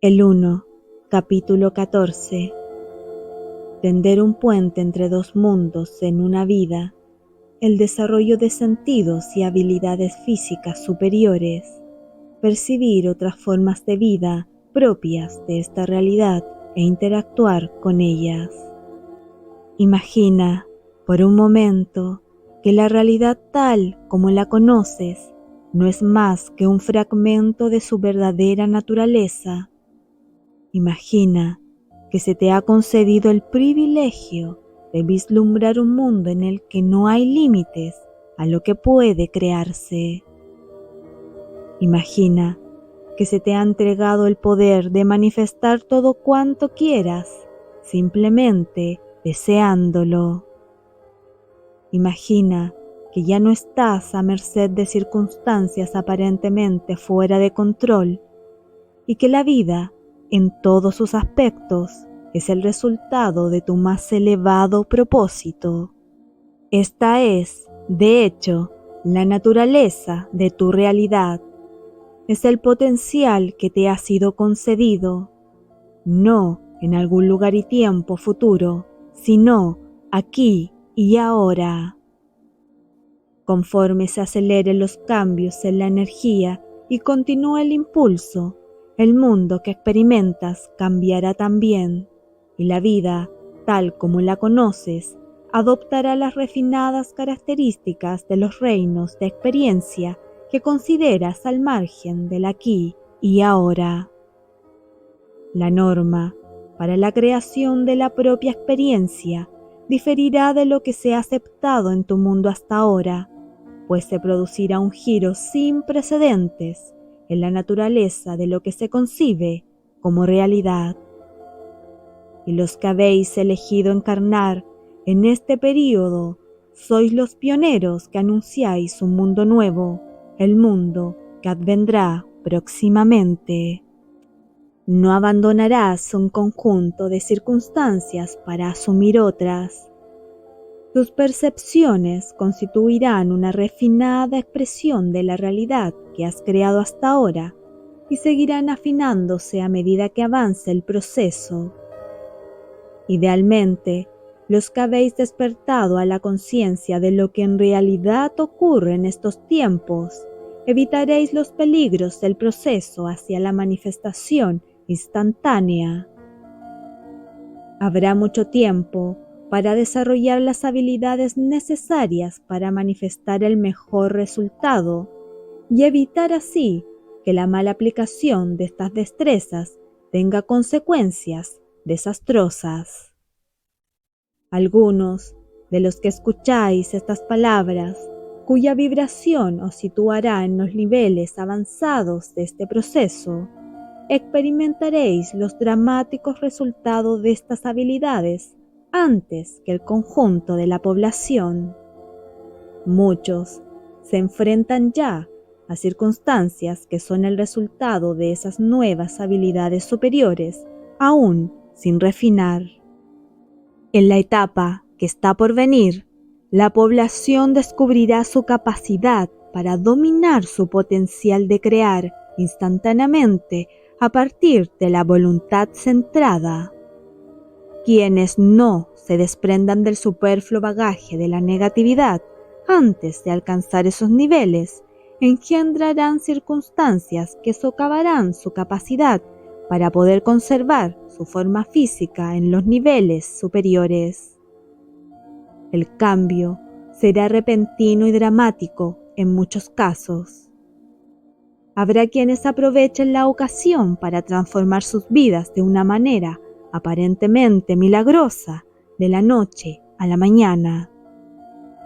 El 1, capítulo 14. Tender un puente entre dos mundos en una vida, el desarrollo de sentidos y habilidades físicas superiores, percibir otras formas de vida propias de esta realidad e interactuar con ellas. Imagina, por un momento, que la realidad tal como la conoces no es más que un fragmento de su verdadera naturaleza. Imagina que se te ha concedido el privilegio de vislumbrar un mundo en el que no hay límites a lo que puede crearse. Imagina que se te ha entregado el poder de manifestar todo cuanto quieras, simplemente deseándolo. Imagina que ya no estás a merced de circunstancias aparentemente fuera de control y que la vida, en todos sus aspectos, es el resultado de tu más elevado propósito. Esta es, de hecho, la naturaleza de tu realidad. Es el potencial que te ha sido concedido, no en algún lugar y tiempo futuro, sino aquí y ahora. Conforme se aceleren los cambios en la energía y continúa el impulso, el mundo que experimentas cambiará también, y la vida, tal como la conoces, adoptará las refinadas características de los reinos de experiencia que consideras al margen del aquí y ahora. La norma para la creación de la propia experiencia diferirá de lo que se ha aceptado en tu mundo hasta ahora, pues se producirá un giro sin precedentes en la naturaleza de lo que se concibe como realidad. Y los que habéis elegido encarnar en este período sois los pioneros que anunciáis un mundo nuevo, el mundo que advendrá próximamente. No abandonarás un conjunto de circunstancias para asumir otras. Tus percepciones constituirán una refinada expresión de la realidad que has creado hasta ahora y seguirán afinándose a medida que avance el proceso. Idealmente, los que habéis despertado a la conciencia de lo que en realidad ocurre en estos tiempos, evitaréis los peligros del proceso hacia la manifestación instantánea. Habrá mucho tiempo para desarrollar las habilidades necesarias para manifestar el mejor resultado y evitar así que la mala aplicación de estas destrezas tenga consecuencias desastrosas. Algunos de los que escucháis estas palabras, cuya vibración os situará en los niveles avanzados de este proceso, experimentaréis los dramáticos resultados de estas habilidades antes que el conjunto de la población. Muchos se enfrentan ya a circunstancias que son el resultado de esas nuevas habilidades superiores, aún sin refinar. En la etapa que está por venir, la población descubrirá su capacidad para dominar su potencial de crear instantáneamente a partir de la voluntad centrada. Quienes no se desprendan del superfluo bagaje de la negatividad antes de alcanzar esos niveles, engendrarán circunstancias que socavarán su capacidad para poder conservar su forma física en los niveles superiores. El cambio será repentino y dramático en muchos casos. Habrá quienes aprovechen la ocasión para transformar sus vidas de una manera aparentemente milagrosa de la noche a la mañana.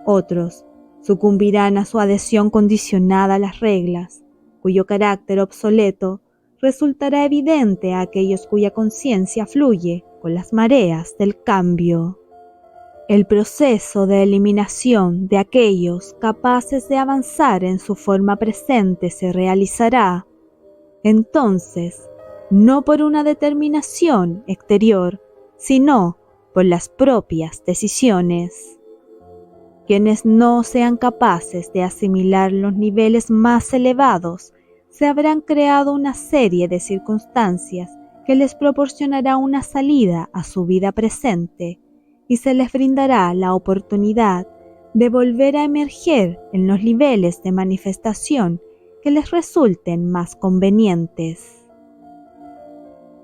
Otros sucumbirán a su adhesión condicionada a las reglas, cuyo carácter obsoleto resultará evidente a aquellos cuya conciencia fluye con las mareas del cambio. El proceso de eliminación de aquellos capaces de avanzar en su forma presente se realizará, entonces, no por una determinación exterior, sino por las propias decisiones. Quienes no sean capaces de asimilar los niveles más elevados, se habrán creado una serie de circunstancias que les proporcionará una salida a su vida presente y se les brindará la oportunidad de volver a emerger en los niveles de manifestación que les resulten más convenientes.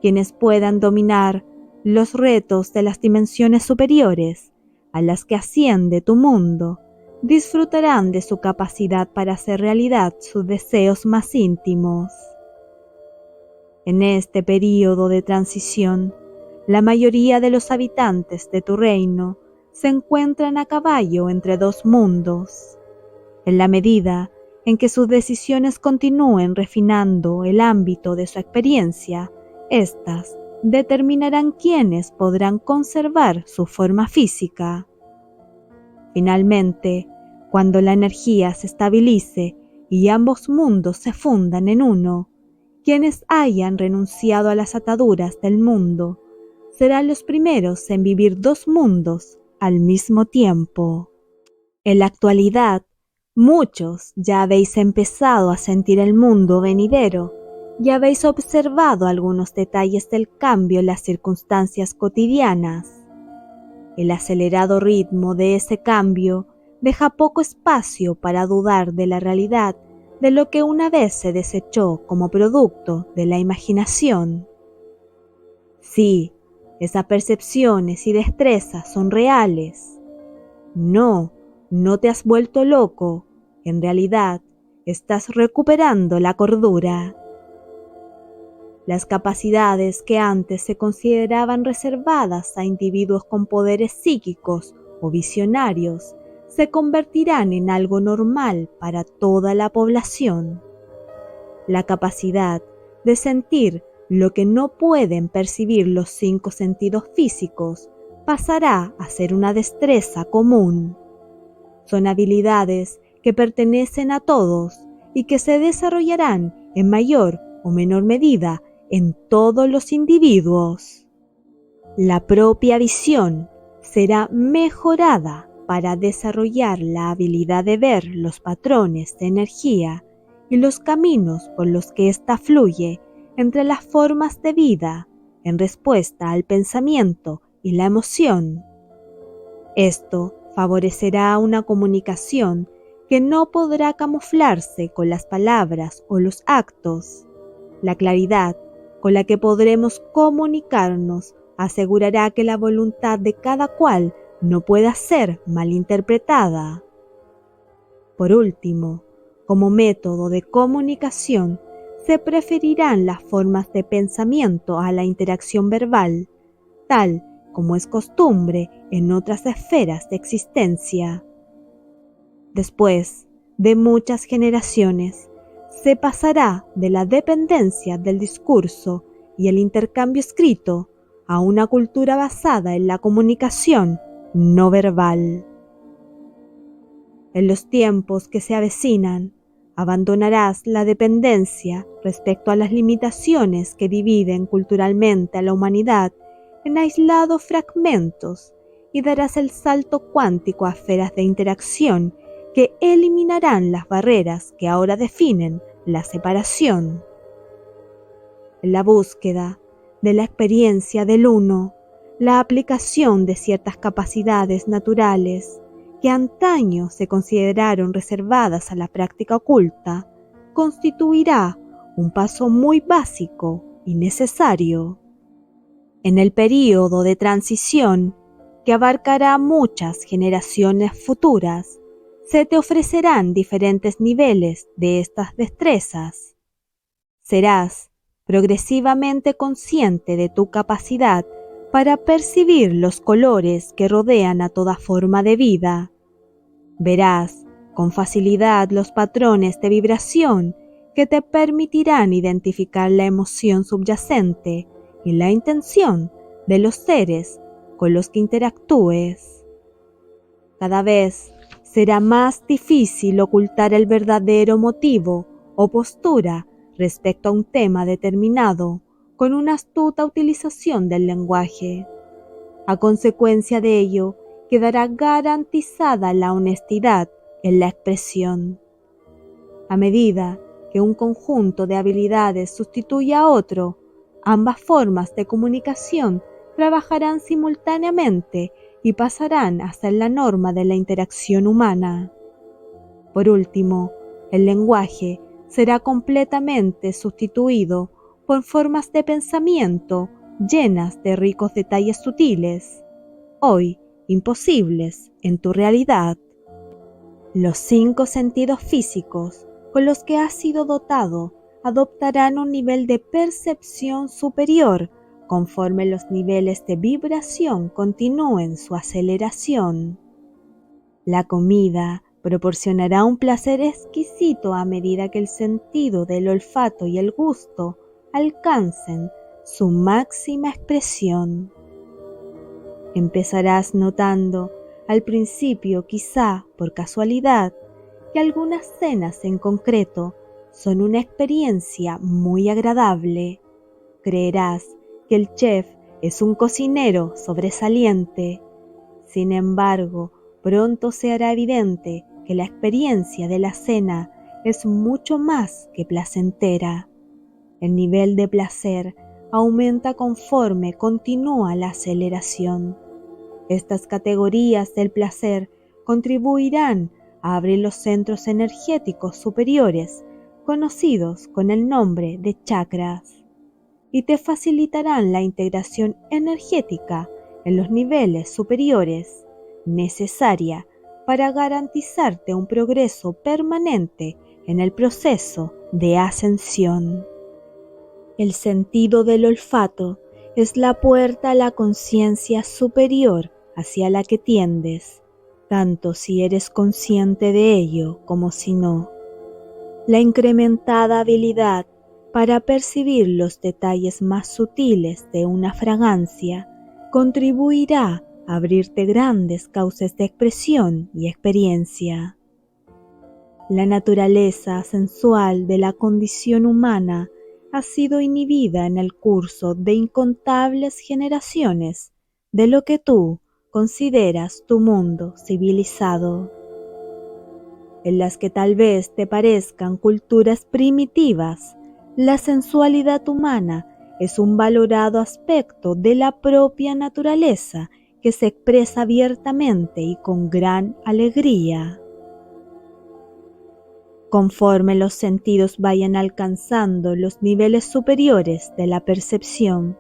Quienes puedan dominar los retos de las dimensiones superiores a las que asciende tu mundo, disfrutarán de su capacidad para hacer realidad sus deseos más íntimos. En este período de transición, la mayoría de los habitantes de tu reino se encuentran a caballo entre dos mundos. En la medida en que sus decisiones continúen refinando el ámbito de su experiencia, éstas determinarán quiénes podrán conservar su forma física. Finalmente, cuando la energía se estabilice y ambos mundos se fundan en uno, quienes hayan renunciado a las ataduras del mundo serán los primeros en vivir dos mundos al mismo tiempo. En la actualidad, muchos ya habéis empezado a sentir el mundo venidero y habéis observado algunos detalles del cambio en las circunstancias cotidianas. El acelerado ritmo de ese cambio deja poco espacio para dudar de la realidad de lo que una vez se desechó como producto de la imaginación. Sí, esas percepciones y destrezas son reales. No te has vuelto loco. En realidad, estás recuperando la cordura. Las capacidades que antes se consideraban reservadas a individuos con poderes psíquicos o visionarios se convertirán en algo normal para toda la población. La capacidad de sentir lo que no pueden percibir los 5 sentidos físicos pasará a ser una destreza común. Son habilidades que pertenecen a todos y que se desarrollarán en mayor o menor medida en todos los individuos. La propia visión será mejorada para desarrollar la habilidad de ver los patrones de energía y los caminos por los que ésta fluye entre las formas de vida en respuesta al pensamiento y la emoción. Esto favorecerá una comunicación que no podrá camuflarse con las palabras o los actos. La claridad con la que podremos comunicarnos asegurará que la voluntad de cada cual no pueda ser malinterpretada. Por último, como método de comunicación, se preferirán las formas de pensamiento a la interacción verbal, tal como es costumbre en otras esferas de existencia. Después de muchas generaciones, se pasará de la dependencia del discurso y el intercambio escrito a una cultura basada en la comunicación no verbal. En los tiempos que se avecinan, abandonarás la dependencia respecto a las limitaciones que dividen culturalmente a la humanidad en aislados fragmentos y darás el salto cuántico a esferas de interacción que eliminarán las barreras que ahora definen la separación. En la búsqueda de la experiencia del uno, la aplicación de ciertas capacidades naturales que antaño se consideraron reservadas a la práctica oculta, constituirá un paso muy básico y necesario. En el período de transición, que abarcará muchas generaciones futuras, se te ofrecerán diferentes niveles de estas destrezas. Serás progresivamente consciente de tu capacidad para percibir los colores que rodean a toda forma de vida. Verás con facilidad los patrones de vibración que te permitirán identificar la emoción subyacente y la intención de los seres con los que interactúes. Cada vez será más difícil ocultar el verdadero motivo o postura respecto a un tema determinado con una astuta utilización del lenguaje. A consecuencia de ello, quedará garantizada la honestidad en la expresión. A medida que un conjunto de habilidades sustituye a otro, Ambas formas de comunicación trabajarán simultáneamente y pasarán a ser la norma de la interacción humana. Por último, el lenguaje será completamente sustituido por formas de pensamiento llenas de ricos detalles sutiles, hoy imposibles en tu realidad. Los 5 sentidos físicos con los que has sido dotado adoptarán un nivel de percepción superior conforme los niveles de vibración continúen su aceleración. La comida proporcionará un placer exquisito a medida que el sentido del olfato y el gusto alcancen su máxima expresión. Empezarás notando al principio, quizá por casualidad, que algunas cenas en concreto son una experiencia muy agradable. Creerás que el chef es un cocinero sobresaliente. Sin embargo, pronto se hará evidente que la experiencia de la cena es mucho más que placentera. El nivel de placer aumenta conforme continúa la aceleración. Estas categorías del placer contribuirán a abrir los centros energéticos superiores, conocidos con el nombre de chakras, y te facilitarán la integración energética en los niveles superiores, necesaria para garantizarte un progreso permanente en el proceso de ascensión. El sentido del olfato es la puerta a la conciencia superior hacia la que tiendes, tanto si eres consciente de ello como si no. La incrementada habilidad para percibir los detalles más sutiles de una fragancia contribuirá a abrirte grandes cauces de expresión y experiencia. La naturaleza sensual de la condición humana ha sido inhibida en el curso de incontables generaciones de lo que tú consideras tu mundo civilizado, en las que tal vez te parezcan culturas primitivas. La sensualidad humana es un valorado aspecto de la propia naturaleza que se expresa abiertamente y con gran alegría. Conforme los sentidos vayan alcanzando los niveles superiores de la percepción,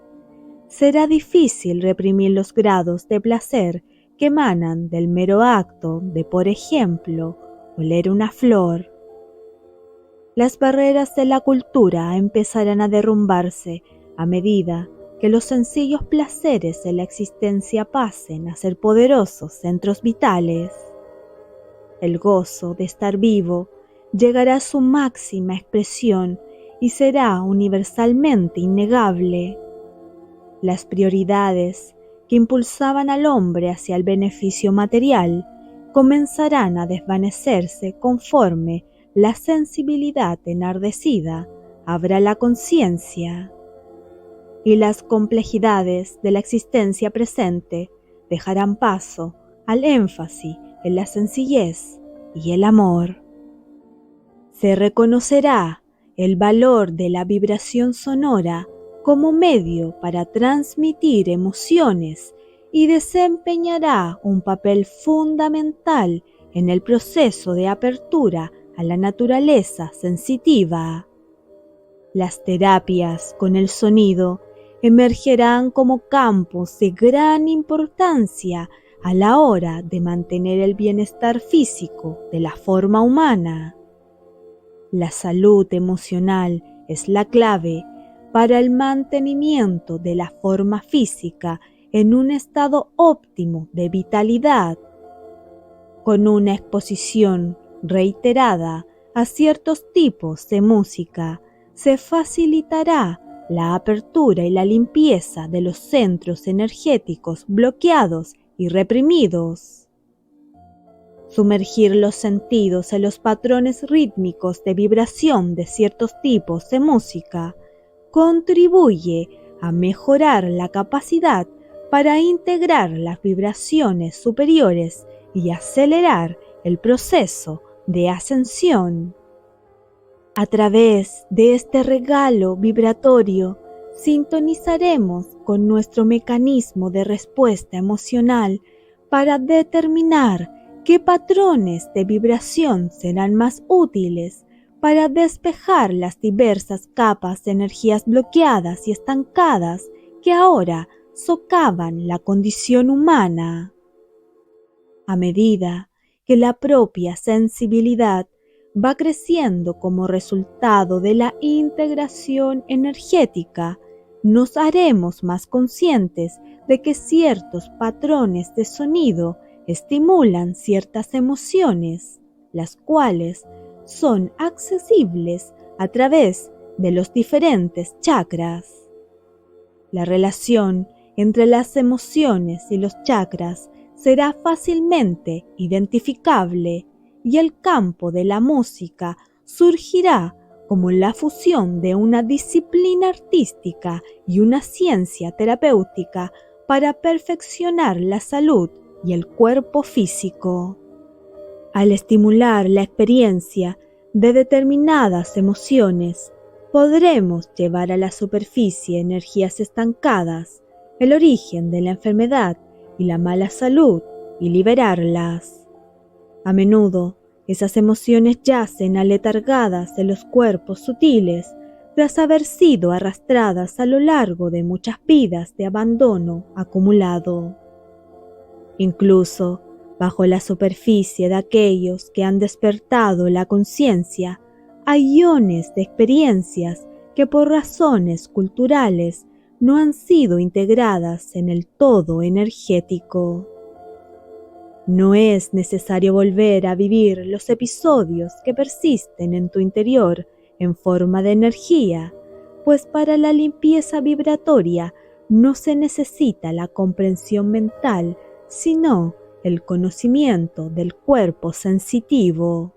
será difícil reprimir los grados de placer que emanan del mero acto de, por ejemplo, oler una flor. Las barreras de la cultura empezarán a derrumbarse a medida que los sencillos placeres de la existencia pasen a ser poderosos centros vitales. El gozo de estar vivo llegará a su máxima expresión y será universalmente innegable. Las prioridades que impulsaban al hombre hacia el beneficio material comenzarán a desvanecerse conforme la sensibilidad enardecida abra la conciencia, y las complejidades de la existencia presente dejarán paso al énfasis en la sencillez y el amor. Se reconocerá el valor de la vibración sonora como medio para transmitir emociones y desempeñará un papel fundamental en el proceso de apertura a la naturaleza sensitiva. Las terapias con el sonido emergerán como campos de gran importancia a la hora de mantener el bienestar físico de la forma humana. La salud emocional es la clave para el mantenimiento de la forma física en un estado óptimo de vitalidad. Con una exposición reiterada a ciertos tipos de música, se facilitará la apertura y la limpieza de los centros energéticos bloqueados y reprimidos. Sumergir los sentidos en los patrones rítmicos de vibración de ciertos tipos de música contribuye a mejorar la capacidad para integrar las vibraciones superiores y acelerar el proceso de ascensión. A través de este regalo vibratorio sintonizaremos con nuestro mecanismo de respuesta emocional para determinar qué patrones de vibración serán más útiles para despejar las diversas capas de energías bloqueadas y estancadas que ahora socavan la condición humana. A medida que la propia sensibilidad va creciendo como resultado de la integración energética, nos haremos más conscientes de que ciertos patrones de sonido estimulan ciertas emociones, las cuales son accesibles a través de los diferentes chakras. La relación entre las emociones y los chakras será fácilmente identificable y el campo de la música surgirá como la fusión de una disciplina artística y una ciencia terapéutica para perfeccionar la salud y el cuerpo físico. Al estimular la experiencia de determinadas emociones, podremos llevar a la superficie energías estancadas, el origen de la enfermedad y la mala salud y liberarlas. A menudo, esas emociones yacen aletargadas en los cuerpos sutiles tras haber sido arrastradas a lo largo de muchas vidas de abandono acumulado. Incluso, bajo la superficie de aquellos que han despertado la conciencia, hay iones de experiencias que por razones culturales no han sido integradas en el todo energético. No es necesario volver a vivir los episodios que persisten en tu interior en forma de energía, pues para la limpieza vibratoria no se necesita la comprensión mental, sino el conocimiento del cuerpo sensitivo.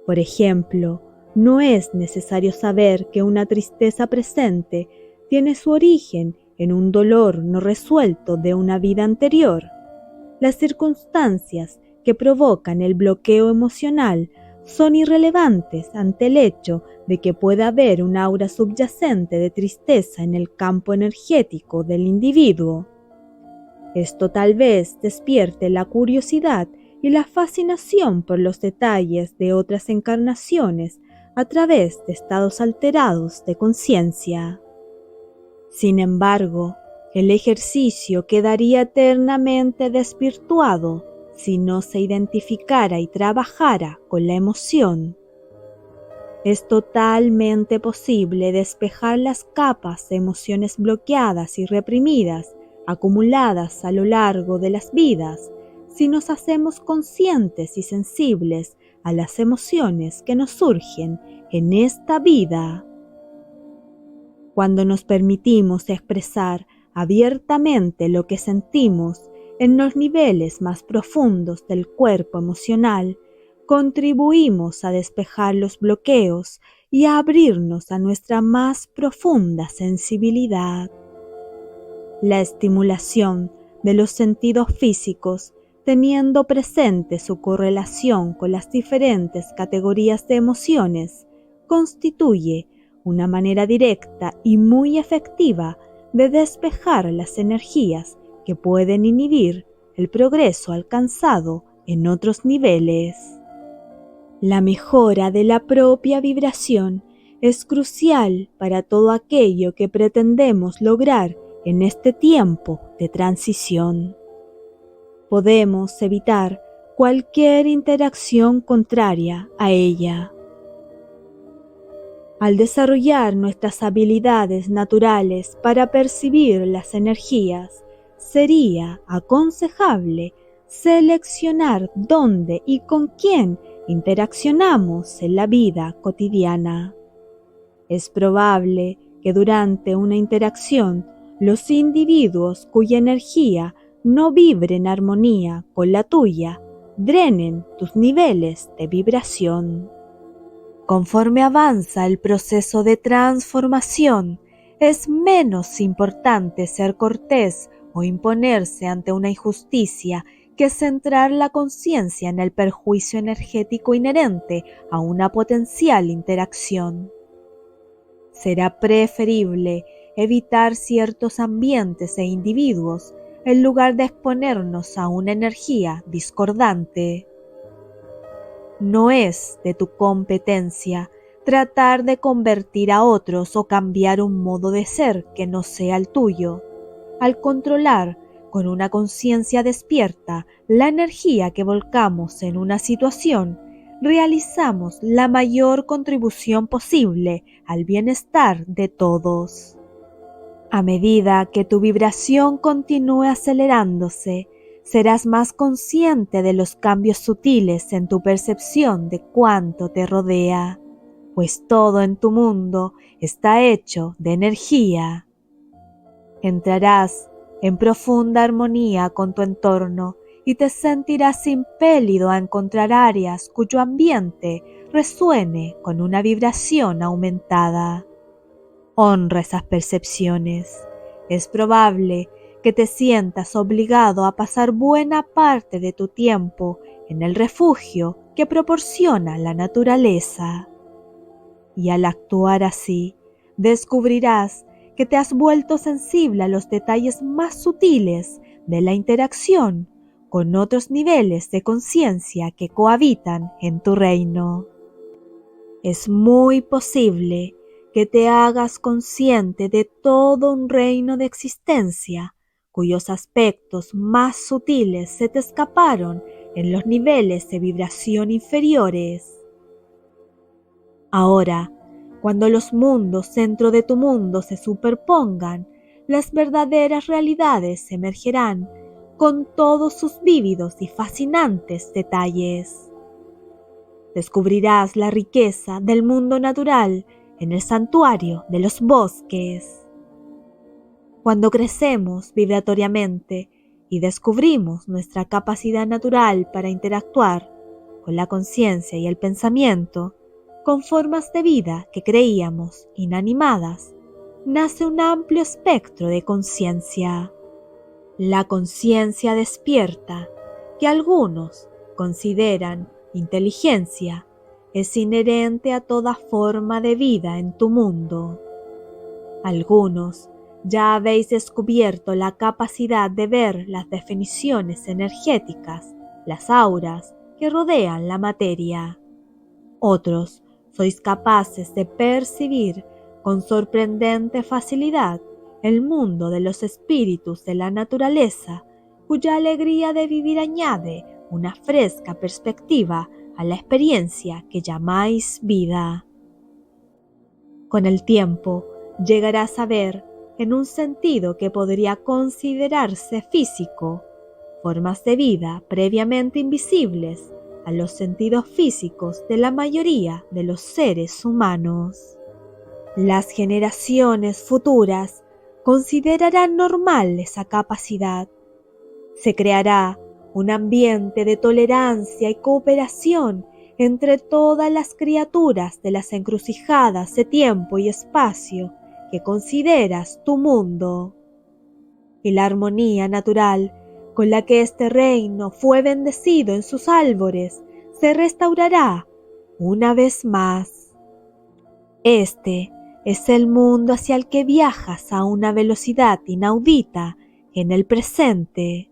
Por ejemplo, no es necesario saber que una tristeza presente tiene su origen en un dolor no resuelto de una vida anterior. Las circunstancias que provocan el bloqueo emocional son irrelevantes ante el hecho de que pueda haber un aura subyacente de tristeza en el campo energético del individuo. Esto tal vez despierte la curiosidad y la fascinación por los detalles de otras encarnaciones a través de estados alterados de conciencia. Sin embargo, el ejercicio quedaría eternamente desvirtuado si no se identificara y trabajara con la emoción. Es totalmente posible despejar las capas de emociones bloqueadas y reprimidas acumuladas a lo largo de las vidas si nos hacemos conscientes y sensibles a las emociones que nos surgen en esta vida. Cuando nos permitimos expresar abiertamente lo que sentimos en los niveles más profundos del cuerpo emocional, contribuimos a despejar los bloqueos y a abrirnos a nuestra más profunda sensibilidad. La estimulación de los sentidos físicos, teniendo presente su correlación con las diferentes categorías de emociones, constituye una manera directa y muy efectiva de despejar las energías que pueden inhibir el progreso alcanzado en otros niveles. La mejora de la propia vibración es crucial para todo aquello que pretendemos lograr en este tiempo de transición. Podemos evitar cualquier interacción contraria a ella. Al desarrollar nuestras habilidades naturales para percibir las energías, sería aconsejable seleccionar dónde y con quién interaccionamos en la vida cotidiana. Es probable que durante una interacción los individuos cuya energía no vibre en armonía con la tuya drenen tus niveles de vibración. Conforme avanza el proceso de transformación, es menos importante ser cortés o imponerse ante una injusticia que centrar la conciencia en el perjuicio energético inherente a una potencial interacción. será preferible evitar ciertos ambientes e individuos en lugar de exponernos a una energía discordante. No es de tu competencia tratar de convertir a otros o cambiar un modo de ser que no sea el tuyo. Al controlar con una conciencia despierta la energía que volcamos en una situación, realizamos la mayor contribución posible al bienestar de todos. A medida que tu vibración continúe acelerándose, serás más consciente de los cambios sutiles en tu percepción de cuánto te rodea, pues todo en tu mundo está hecho de energía. Entrarás en profunda armonía con tu entorno y te sentirás impelido a encontrar áreas cuyo ambiente resuene con una vibración aumentada. Honra esas percepciones. Es probable que te sientas obligado a pasar buena parte de tu tiempo en el refugio que proporciona la naturaleza. Y al actuar así, descubrirás que te has vuelto sensible a los detalles más sutiles de la interacción con otros niveles de conciencia que cohabitan en tu reino. Es muy posible que te hagas consciente de todo un reino de existencia cuyos aspectos más sutiles se te escaparon en los niveles de vibración inferiores. Ahora, cuando los mundos dentro de tu mundo se superpongan, las verdaderas realidades emergerán con todos sus vívidos y fascinantes detalles. Descubrirás la riqueza del mundo natural en el santuario de los bosques. Cuando crecemos vibratoriamente y descubrimos nuestra capacidad natural para interactuar con la conciencia y el pensamiento, con formas de vida que creíamos inanimadas, nace un amplio espectro de conciencia. La conciencia despierta, que algunos consideran inteligencia, es inherente a toda forma de vida en tu mundo. Algunos ya habéis descubierto la capacidad de ver las definiciones energéticas, las auras que rodean la materia. Otros sois capaces de percibir con sorprendente facilidad el mundo de los espíritus de la naturaleza, cuya alegría de vivir añade una fresca perspectiva a la experiencia que llamáis vida. Con el tiempo llegarás a ver, en un sentido que podría considerarse físico, formas de vida previamente invisibles a los sentidos físicos de la mayoría de los seres humanos. Las generaciones futuras considerarán normal esa capacidad. Se creará un ambiente de tolerancia y cooperación entre todas las criaturas de las encrucijadas de tiempo y espacio que consideras tu mundo. Y la armonía natural con la que este reino fue bendecido en sus albores se restaurará una vez más. Este es el mundo hacia el que viajas a una velocidad inaudita en el presente.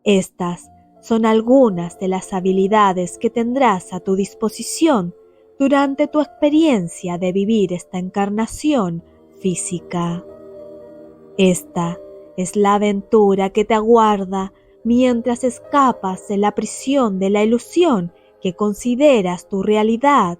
Estas son algunas de las habilidades que tendrás a tu disposición durante tu experiencia de vivir esta encarnación física. Esta es la aventura que te aguarda mientras escapas de la prisión de la ilusión que consideras tu realidad,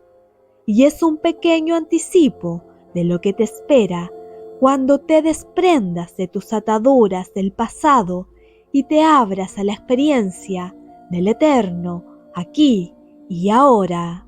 y es un pequeño anticipo de lo que te espera cuando te desprendas de tus ataduras del pasado y te abras a la experiencia del eterno aquí y ahora.